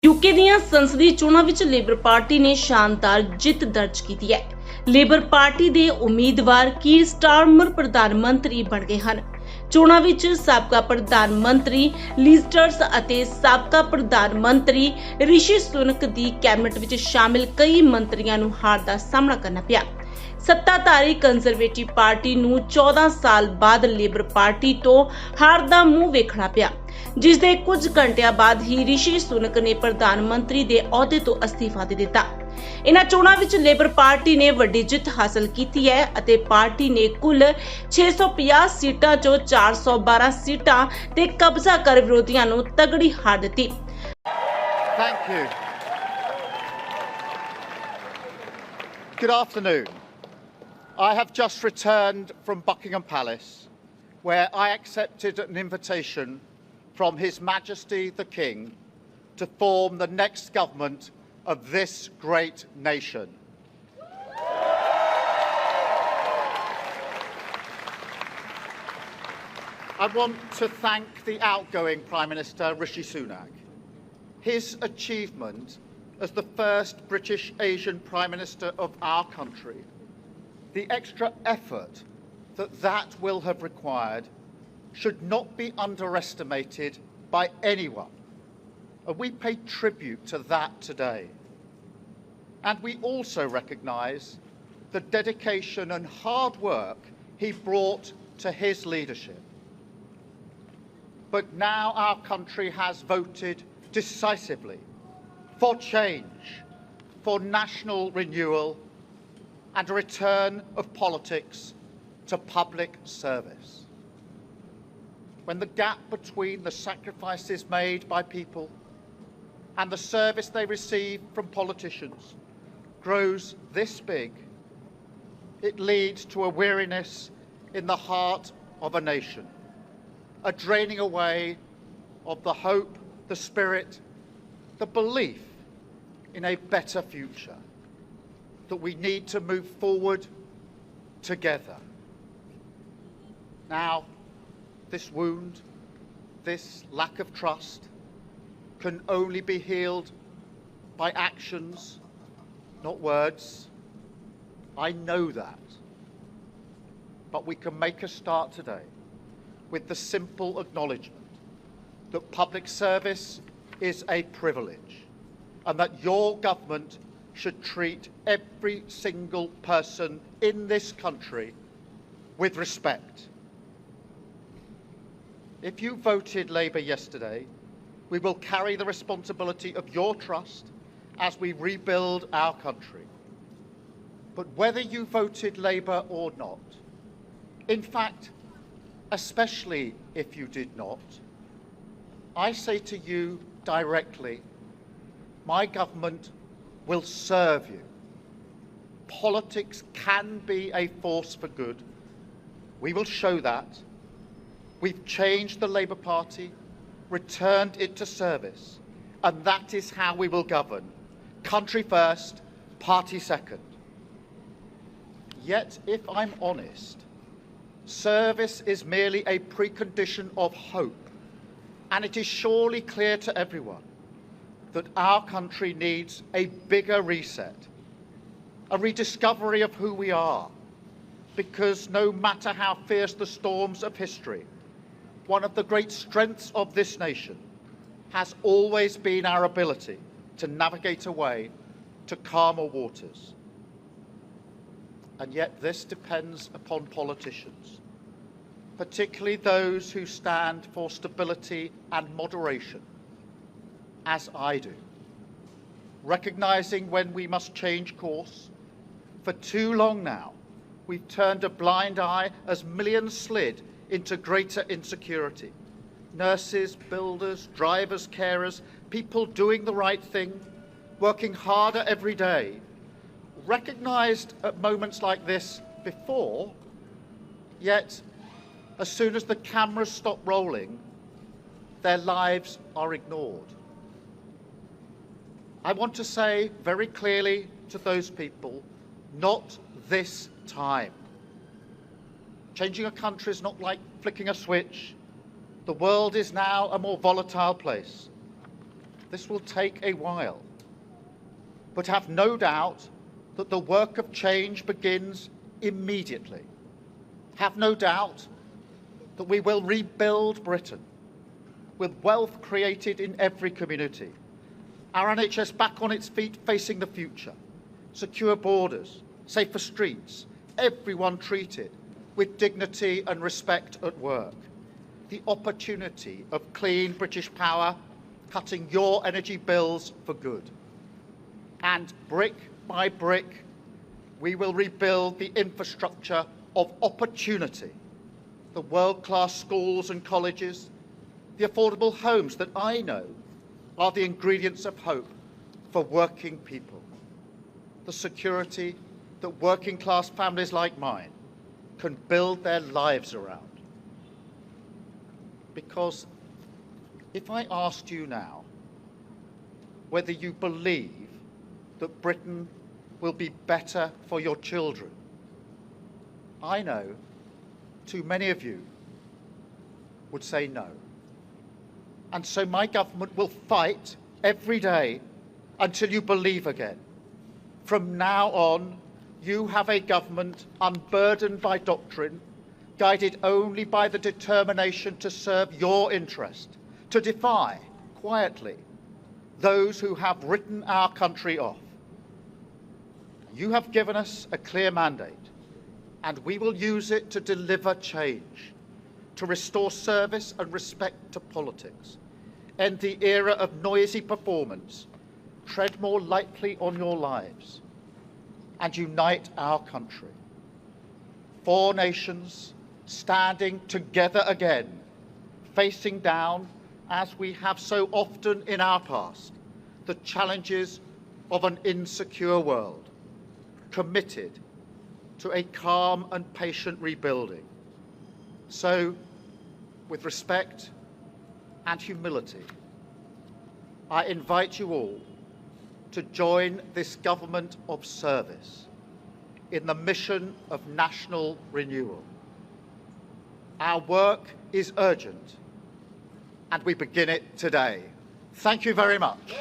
UK ਦੀਆਂ ਸੰਸਦੀ ਚੋਣਾਂ ਵਿੱਚ ਲੇਬਰ ਪਾਰਟੀ ਨੇ ਸ਼ਾਨਦਾਰ ਜਿੱਤ ਦਰਜ ਕੀਤੀ ਹੈ। ਲੇਬਰ ਪਾਰਟੀ ਦੇ ਉਮੀਦਵਾਰ ਕੀਰ ਸਟਾਰਮਰ ਪ੍ਰਧਾਨ ਮੰਤਰੀ ਬਣ ਗਏ ਹਨ। ਚੋਣਾਂ ਵਿੱਚ ਸਾਬਕਾ ਪ੍ਰਧਾਨ ਮੰਤਰੀ ਲੀਜ਼ ਟਰਸ ਅਤੇ ਸਾਬਕਾ ਪ੍ਰਧਾਨ ਮੰਤਰੀ ਰਿਸ਼ੀ ਸੁਨਕ ਦੀ ਕੈਬਨਿਟ ਵਿੱਚ ਸ਼ਾਮਿਲ ਕਈ ਮੰਤਰੀਆਂ ਨੂੰ ਹਾਰ ਦਾ ਸਾਹਮਣਾ ਕਰਨਾ ਪਿਆ। ਸੱਤਾਧਾਰੀ ਕੰਜ਼ਰਵੇਟਿਵ ਪਾਰਟੀ ਨੂੰ 14 ਸਾਲ ਬਾਅਦ ਲੇਬਰ ਪਾਰਟੀ ਤੋਂ ਹਾਰ ਦਾ ਮੂੰਹ ਵੇਖਣਾ ਪਿਆ, ਜਿਸ ਦੇ ਕੁਝ ਘੰਟਿਆਂ ਬਾਅਦ ਹੀ ਰਿਸ਼ੀ ਸੁਨਕ ਨੇ ਪ੍ਰਧਾਨ ਮੰਤਰੀ ਦੇ ਅਹੁਦੇ ਤੋਂ ਅਸਤੀਫਾ ਦੇ ਦਿੱਤਾ। ਇਨ੍ਹਾਂ ਚੋਣਾਂ ਵਿੱਚ ਲੇਬਰ ਪਾਰਟੀ ਨੇ ਵੱਡੀ ਜਿੱਤ ਹਾਸਲ ਕੀਤੀ ਹੈ ਅਤੇ ਪਾਰਟੀ ਨੇ ਕੁੱਲ 650 ਸੀਟਾਂ ਚੋਂ 412 ਸੀਟਾਂ ਤੇ ਕਬਜ਼ਾ ਕਰ ਵਿਰੋਧੀਆਂ ਨੂੰ ਤਗੜੀ ਹਾਰ ਦਿੱਤੀ। Thank you. Good afternoon. I have just returned from Buckingham Palace, where I accepted an invitation from His Majesty the King to form the next government of this great nation. I want to thank the outgoing Prime Minister Rishi Sunak. His achievement as the first British Asian Prime Minister of our country, the extra effort that will have required should not be underestimated by anyone. And we pay tribute to that today. And we also recognise the dedication and hard work he brought to his leadership. But now our country has voted decisively for change, for national renewal, and a return of politics to public service. When the gap between the sacrifices made by people and the service they receive from politicians grows this big, it leads to a weariness in the heart of a nation, a draining away of the hope, the spirit, the belief in a better future, that we need to move forward together. Now, this wound, this lack of trust, can only be healed by actions, not words. I know that. But we can make a start today with the simple acknowledgement that public service is a privilege and that your government should treat every single person in this country with respect. If you voted Labour yesterday, we will carry the responsibility of your trust as we rebuild our country. But whether you voted Labour or not, in fact, especially if you did not, I say to you directly, my government will serve you. Politics can be a force for good. We will show that. We've changed the Labour Party, returned it to service, and that is how we will govern. Country first, party second. Yet, if I'm honest, service is merely a precondition of hope, and it is surely clear to everyone that our country needs a bigger reset, a rediscovery of who we are, because no matter how fierce the storms of history, one of the great strengths of this nation has always been our ability to navigate a way to calmer waters. And yet this depends upon politicians, particularly those who stand for stability and moderation, as I do, recognising when we must change course. For too long now, we've turned a blind eye as millions slid into greater insecurity. Nurses, builders, drivers, carers, people doing the right thing, working harder every day, recognised at moments like this before, yet as soon as the cameras stop rolling, their lives are ignored. I want to say very clearly to those people, not this time. Changing a country is not like flicking a switch. The world is now a more volatile place. This will take a while, but have no doubt that the work of change begins immediately. Have no doubt that we will rebuild Britain with wealth created in every community, our NHS back on its feet facing the future, secure borders, safer streets, everyone treated with dignity and respect at work, the opportunity of clean British power cutting your energy bills for good. And brick by brick, we will rebuild the infrastructure of opportunity, the world-class schools and colleges, the affordable homes that I know are the ingredients of hope for working people, the security that working-class families like mine can build their lives around. Because if I asked you now whether you believe that Britain will be better for your children, I know too many of you would say no. And so my government will fight every day until you believe again. From now on, you have a government unburdened by doctrine, guided only by the determination to serve your interest, to defy, quietly, those who have written our country off. You have given us a clear mandate, and we will use it to deliver change, to restore service and respect to politics, end the era of noisy performance, tread more lightly on your lives, and unite our country. 4 nations standing together again, facing down, as we have so often in our past, the challenges of an insecure world, committed to a calm and patient rebuilding. So, with respect and humility, I invite you all to join this government of service in the mission of national renewal. Our work is urgent, and we begin it today. Thank you very much.